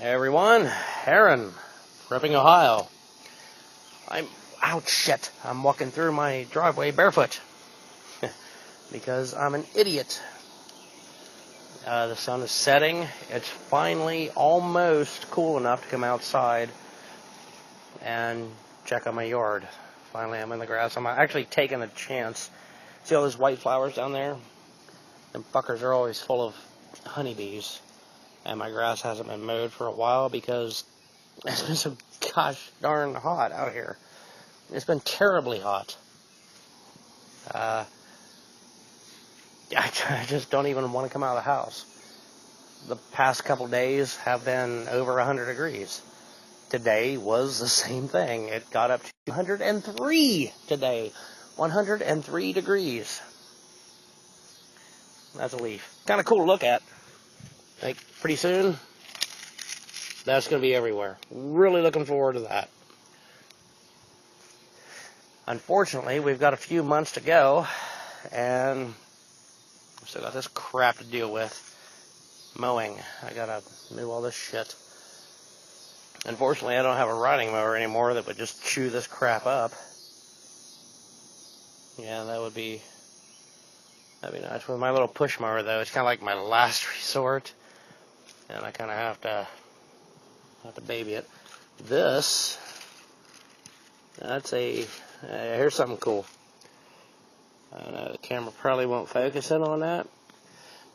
Hey everyone, Aaron, Ripping, Ohio. I'm walking through my driveway barefoot because I'm an idiot. The sun is setting. It's finally almost cool enough to come outside and check on my yard. Finally, I'm in the grass. I'm actually taking a chance. See all those white flowers down there? Them fuckers are always full of honeybees. And my grass hasn't been mowed for a while because it's been so gosh darn hot out here. It's been terribly hot. I just don't even want to come out of the house. The past couple days have been over 100 degrees. Today was the same thing. It got up to 103 today. 103 degrees. That's a leaf. Kind of cool to look at. Like, pretty soon, that's going to be everywhere. Really looking forward to that. Unfortunately, we've got a few months to go, and we've still got this crap to deal with. Mowing. I got to mow all this shit. Unfortunately, I don't have a riding mower anymore that would just chew this crap up. Yeah, that'd be nice. With my little push mower, though, it's kind of like my last resort. And I kind of have to baby it. This, here's something cool. I know the camera probably won't focus in on that.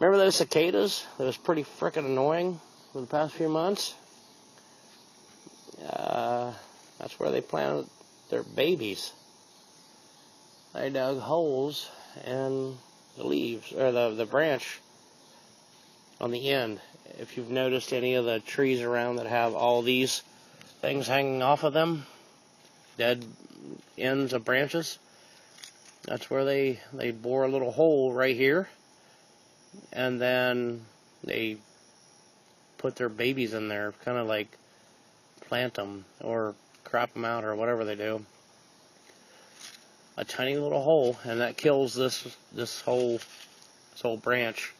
Remember those cicadas? That was pretty frickin' annoying for the past few months. That's where they planted their babies. They dug holes in the leaves, or the branch on the end. If you've noticed any of the trees around that have all these things hanging off of them, dead ends of branches, that's where they bore a little hole right here, and then they put their babies in there, kind of like plant them or crop them out or whatever they do. A tiny little hole, and that kills this whole branch.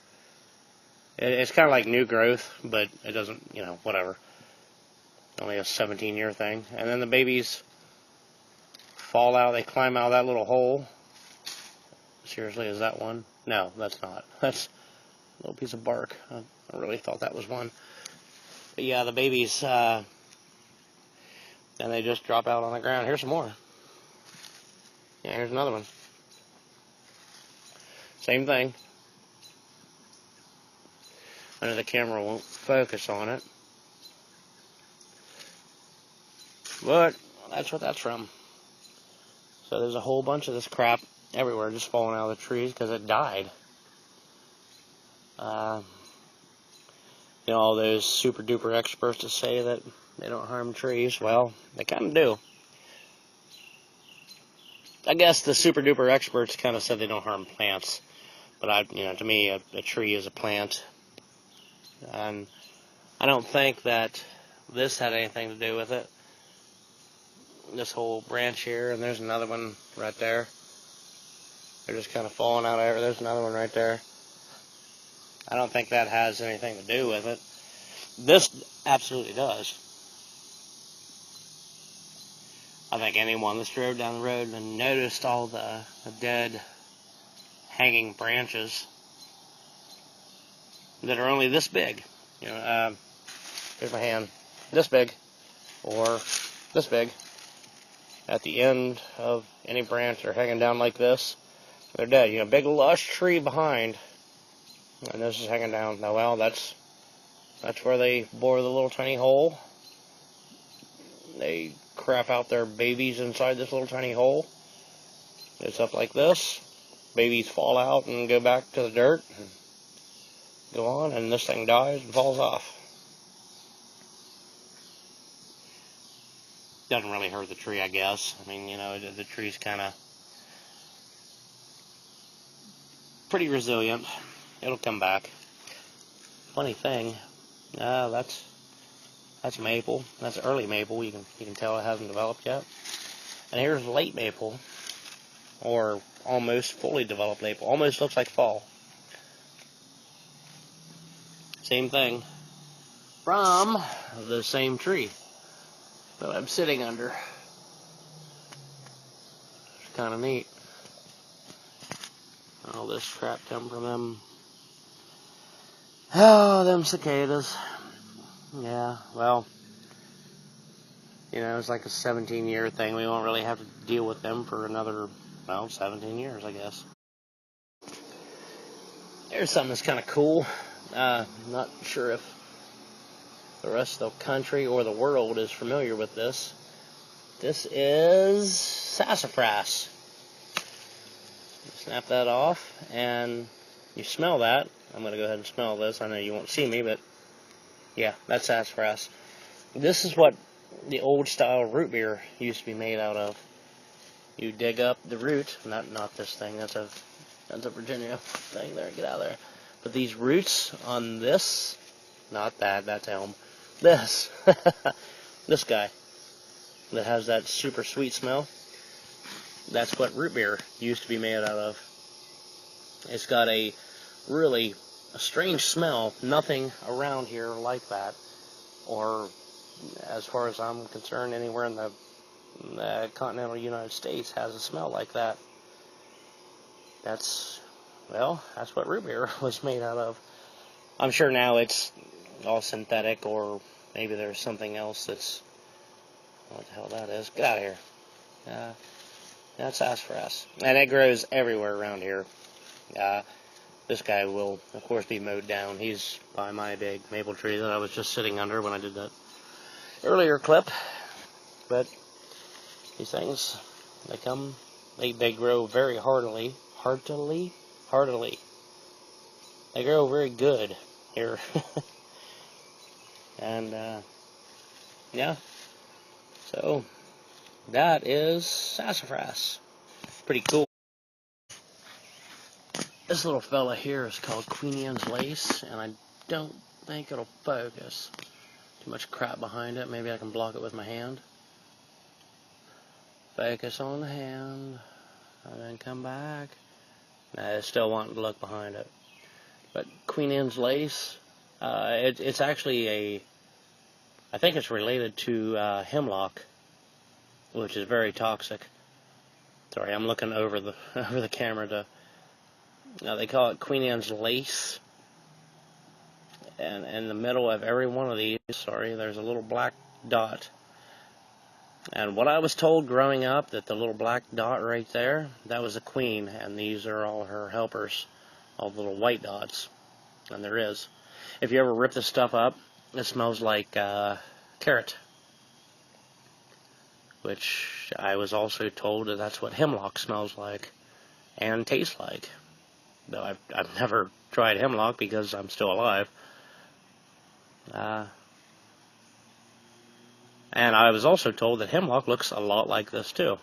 It's kind of like new growth, but it doesn't, whatever. Only a 17-year thing. And then the babies fall out. They climb out of that little hole. Seriously, is that one? No, that's not. That's a little piece of bark. I really thought that was one. But yeah, the babies, and they just drop out on the ground. Here's some more. Yeah, here's another one. Same thing. I know the camera won't focus on it, but that's what that's from. So there's a whole bunch of this crap everywhere just falling out of the trees because it died. All those super duper experts that say that they don't harm trees, well, they kind of do. I guess the super duper experts kind of said they don't harm plants, but to me, a tree is a plant. And I don't think that this had anything to do with it. This whole branch here, and there's another one right there. They're just kind of falling out of it. There's another one right there. I don't think that has anything to do with it. This absolutely does. I think anyone that's drove down the road and noticed all the dead hanging branches that are only this big. Here's my hand. This big. Or this big. At the end of any branch, they're hanging down like this. They're dead. Big lush tree behind. And this is hanging down. Now, well, that's where they bore the little tiny hole. They crap out their babies inside this little tiny hole. It's up like this. Babies fall out and go back to the dirt. Go on, and this thing dies and falls off. Doesn't really hurt the tree, I guess. I mean, the tree's kind of pretty resilient. It'll come back. Funny thing, that's maple. That's early maple. You can tell it hasn't developed yet. And here's late maple, or almost fully developed maple. Almost looks like fall. Same thing. from the same tree that I'm sitting under. It's kind of neat. All this crap come from them. Oh, them cicadas. Yeah, well, you know, it's like a 17-year thing. We won't really have to deal with them for another, well, 17 years, I guess. Here's something that's kind of cool. Not sure if the rest of the country or the world is familiar with this. This is sassafras. Snap that off, and you smell that. I'm going to go ahead and smell this. I know you won't see me, but yeah, that's sassafras. This is what the old style root beer used to be made out of. You dig up the root, not this thing, that's a Virginia thing there, get out of there. But these roots on this, not that, that's elm. This, this guy that has that super sweet smell, that's what root beer used to be made out of. It's got a really strange smell, nothing around here like that, or as far as I'm concerned, anywhere in the continental United States has a smell like that. That's what root beer was made out of. I'm sure now it's all synthetic, or maybe there's something else that's, what the hell that is. Get out of here. That's sassafras. And it grows everywhere around here. This guy will, of course, be mowed down. He's by my big maple tree that I was just sitting under when I did that earlier clip. But these things, they grow very heartily. They grow very good here. And, yeah. So, that is sassafras. Pretty cool. This little fella here is called Queen Anne's lace, and I don't think it'll focus. Too much crap behind it. Maybe I can block it with my hand. Focus on the hand, and then come back. Nah, I still want to look behind it. But Queen Anne's lace, it's actually I think it's related to hemlock, which is very toxic. Sorry, I'm looking over the camera to. They call it Queen Anne's lace, and in the middle of every one of these, there's a little black dot. And what I was told growing up, that the little black dot right there, that was a queen, and these are all her helpers, all the little white dots. And there is. If you ever rip this stuff up, it smells like carrot, which I was also told that that's what hemlock smells like and tastes like. Though I've never tried hemlock because I'm still alive. And I was also told that hemlock looks a lot like this too,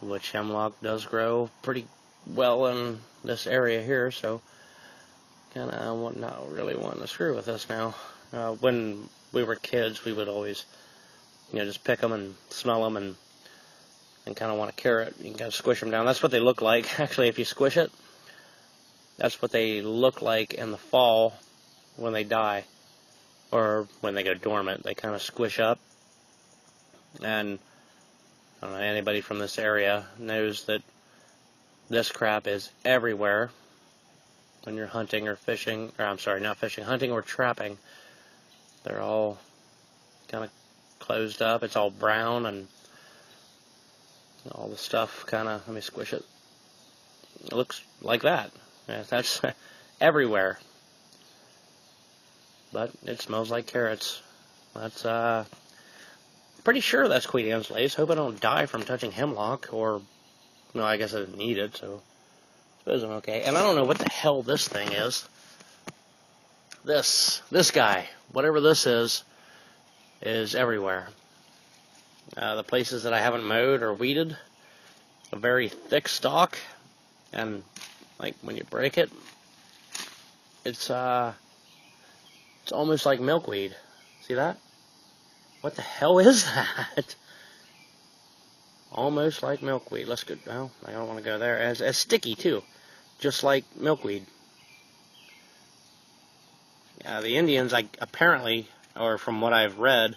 which hemlock does grow pretty well in this area here, so kind of not really wanting to screw with this now. When we were kids, we would always, just pick them and smell them and kind of want a carrot. You can kind of squish them down. That's what they look like. Actually, if you squish it, that's what they look like in the fall when they die, or when they go dormant. They kind of squish up. And I don't know, anybody from this area knows that this crap is everywhere when you're hunting or fishing, or I'm sorry, not fishing, hunting or trapping. They're all kind of closed up. It's all brown, and all the stuff kind of, let me squish it. It looks like that. Yeah, that's everywhere. But it smells like carrots. That's, pretty sure that's Queen Anne's lace. Hope I don't die from touching hemlock, or, no, I guess I didn't need it, so I suppose I'm okay. And I don't know what the hell this thing is. This guy, whatever this is everywhere. The places that I haven't mowed or weeded, a very thick stalk, and like when you break it, it's almost like milkweed. See that? What the hell is that? Almost like milkweed. Let's go. Well, I don't want to go there. As sticky too, just like milkweed. The Indians, apparently, or from what I've read,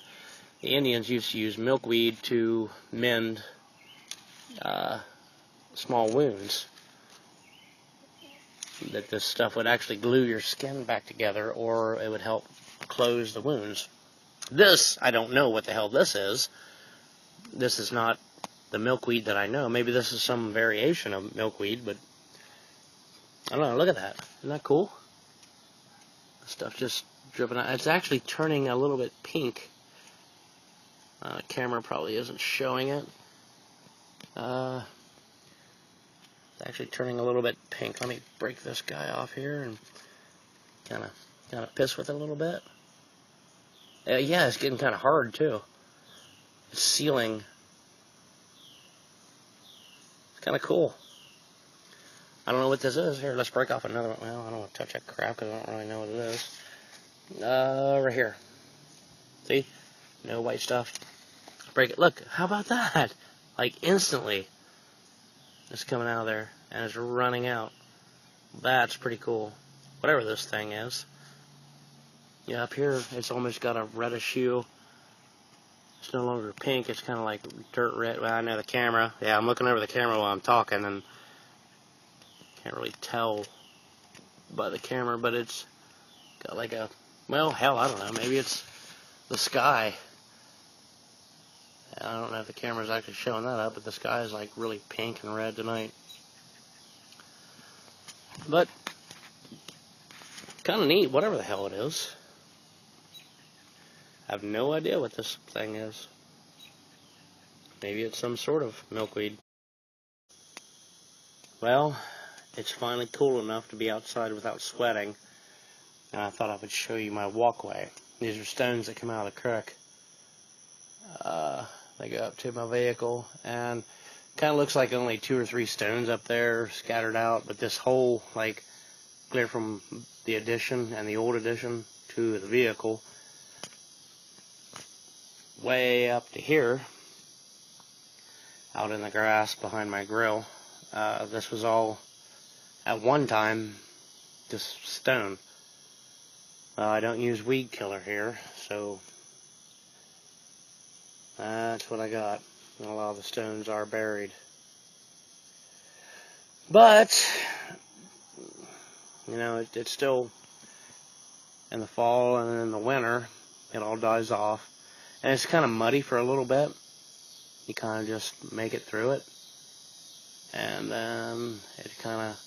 the Indians used to use milkweed to mend small wounds. That this stuff would actually glue your skin back together, or it would help close the wounds. This, I don't know what the hell this is. This is not the milkweed that I know. Maybe this is some variation of milkweed, but I don't know. Look at that. Isn't that cool? The stuff just dripping out. It's actually turning a little bit pink. The camera probably isn't showing it. It's actually turning a little bit pink. Let me break this guy off here and kind of piss with it a little bit. Yeah, it's getting kind of hard too. It's sealing. It's kind of cool. I don't know what this is. Here, let's break off another one. Well, I don't want to touch that crap because I don't really know what it is. Right here. See? No white stuff. Break it. Look, how about that? Like instantly. It's coming out of there and it's running out. That's pretty cool. Whatever this thing is. Yeah, up here it's almost got a reddish hue. It's no longer pink. It's kind of like dirt red. Well, I know the camera. Yeah, I'm looking over the camera while I'm talking and can't really tell by the camera, but it's got like a, well, hell, I don't know. Maybe it's the sky. I don't know if the camera's actually showing that up, but the sky is like really pink and red tonight. But kind of neat, whatever the hell it is. I have no idea what this thing is. Maybe it's some sort of milkweed. Well, it's finally cool enough to be outside without sweating. And I thought I would show you my walkway. These are stones that come out of the creek. They go up to my vehicle, and kind of looks like only 2 or 3 stones up there scattered out, but this whole, like, clear from the addition and the old addition to the vehicle, way up to here, out in the grass behind my grill. This was all, at one time, just stone. I don't use weed killer here, so that's what I got. A lot of the stones are buried. But, you know, it's still in the fall and in the winter, it all dies off. And it's kind of muddy for a little bit. You kind of just make it through it. And then it kind of,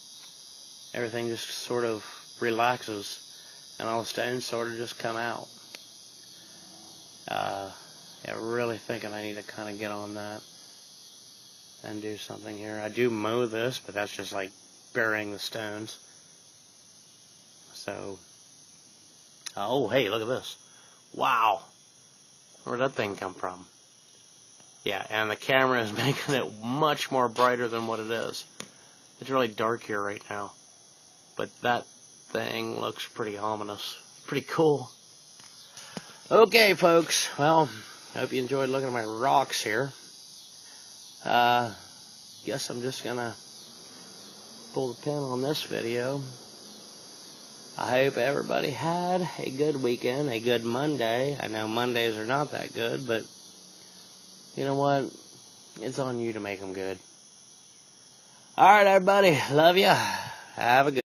everything just sort of relaxes. And all the stones sort of just come out. Yeah, really thinking I need to kind of get on that and do something here. I do mow this, but that's just like burying the stones. So, oh, hey, look at this. Wow. Where'd that thing come from? Yeah, and the camera is making it much more brighter than what it is. It's really dark here right now. But that thing looks pretty ominous. Pretty cool. Okay, folks. Well, I hope you enjoyed looking at my rocks here. Guess I'm just gonna pull the pin on this video. I hope everybody had a good weekend, a good Monday. I know Mondays are not that good, but you know what? It's on you to make them good. Alright, everybody. Love ya. Have a good